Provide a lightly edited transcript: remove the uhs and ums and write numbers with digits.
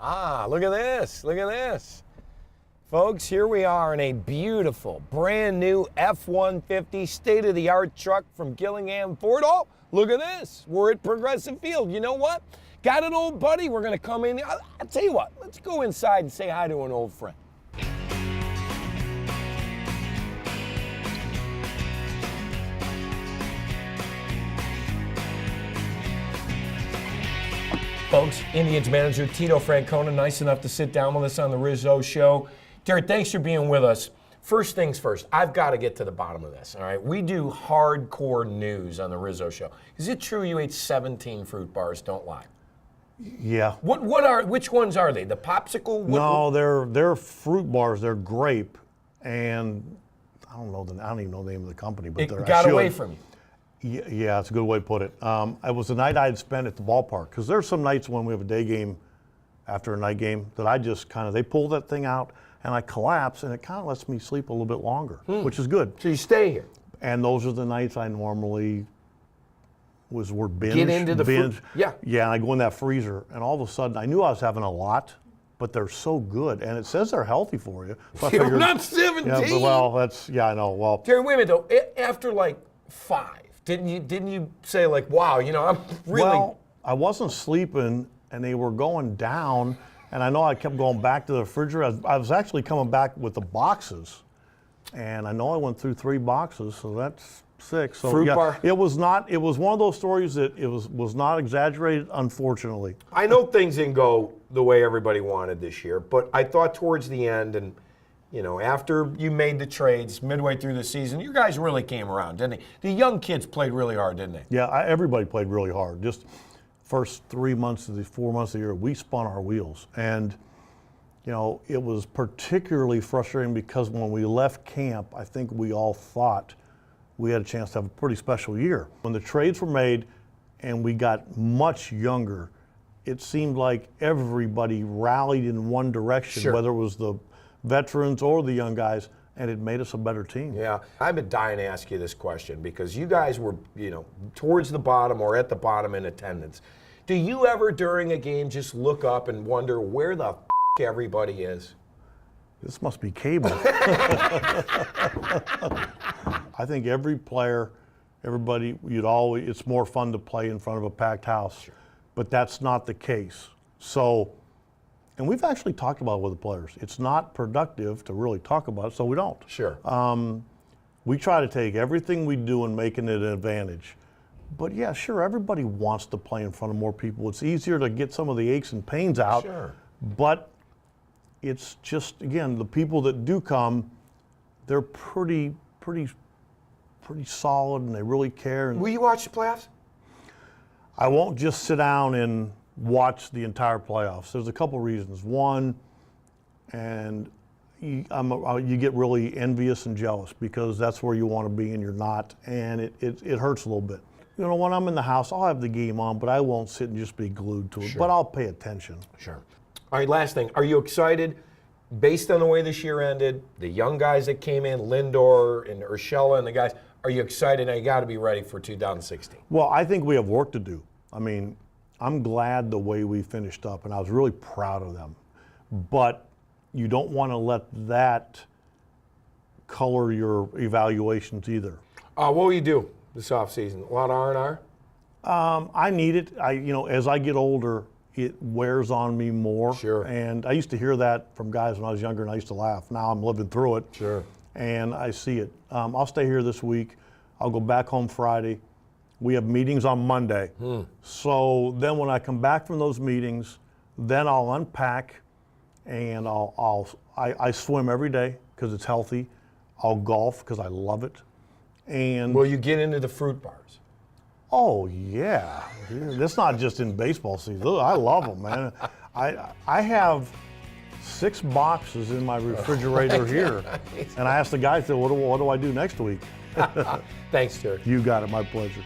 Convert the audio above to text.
Look at this. Look at this. Folks, here we are in a beautiful, brand new F-150 state-of-the-art truck from Gillingham Ford. Oh, look at this. We're at Progressive Field. You know what? Got an old buddy. We're going to come in. I'll tell you what. Let's go inside and say hi to an old friend. Folks, Indians manager Tito nice enough to sit down with us on the Rizzo show. Terry, thanks for being with us. First things first, I've got to get to the bottom of this, all right? We do hardcore news on the Rizzo show. Is it true you ate 17 fruit bars? Don't lie. Yeah. Which ones are they? The popsicle? No, they're fruit bars. They're grape, and I don't even know the name of the company, but it got away from you. Yeah, it's a good way to put it. It was the night I'd spent at the ballpark, because there's some nights when we have a day game after a night game that I just they pull that thing out and I collapse, and it kind of lets me sleep a little bit longer, which is good. So you stay here. And those are the nights I normally were binge. Get into the binge. Yeah. Yeah, and I go in that freezer, and all of a sudden I knew I was having a lot, but they're so good, and it says they're healthy for you. So I figured, not 17. Yeah, but, well, I know. Well, Terry, wait a minute though. After like 5. Didn't you say like, wow, I'm really... Well, I wasn't sleeping, and they were going down, and I know I kept going back to the refrigerator. I was actually coming back with the boxes, and I know I went through 3 boxes, so that's 6. So Fruit bar? It was one of those stories that it was not exaggerated, unfortunately. I know things didn't go the way everybody wanted this year, but I thought towards the end and after you made the trades midway through the season, you guys really came around, didn't they? The young kids played really hard, didn't they? Yeah, everybody played really hard. Just first 4 months of the year, we spun our wheels. And, it was particularly frustrating because when we left camp, I think we all thought we had a chance to have a pretty special year. When the trades were made and we got much younger, it seemed like everybody rallied in one direction, Sure. Whether it was the veterans or the young guys, and it made us a better team. Yeah, I've been dying to ask you this question because you guys were, towards the bottom or at the bottom in attendance. Do you ever during a game just look up and wonder where the everybody is? This must be cable. I think every player, everybody, it's more fun to play in front of a packed house, sure. But that's not the case. So, and we've actually talked about it with the players. It's not productive to really talk about it, so we don't. Sure. We try to take everything we do and making it an advantage. But yeah, sure, everybody wants to play in front of more people. It's easier to get some of the aches and pains out. Sure. But it's just, again, the people that do come, they're pretty solid, and they really care. Will you watch the playoffs? I won't just sit down and watch the entire playoffs. There's a couple reasons. One, and you get really envious and jealous because that's where you want to be and you're not, and it hurts a little bit. When I'm in the house, I'll have the game on, but I won't sit and just be glued to it. Sure. But I'll pay attention. Sure. All right, last thing. Are you excited, based on the way this year ended, the young guys that came in, Lindor and Urshela and the guys, are you excited? Now you got to be ready for 2016. Well, I think we have work to do. I mean, I'm glad the way we finished up, and I was really proud of them. But you don't want to let that color your evaluations either. What will you do this offseason? A lot of R&R? I need it. As I get older, it wears on me more. Sure. And I used to hear that from guys when I was younger, and I used to laugh. Now I'm living through it. Sure. And I see it. I'll stay here this week. I'll go back home Friday. We have meetings on Monday. So then when I come back from those meetings, then I'll unpack, and I swim every day because it's healthy. I'll golf because I love it. And will you get into the fruit bars? Oh yeah, that's not just in baseball season. I love them, man. I have 6 boxes in my refrigerator here, and I asked the guys, "What do I do next week?" Thanks, Terry. You got it. My pleasure.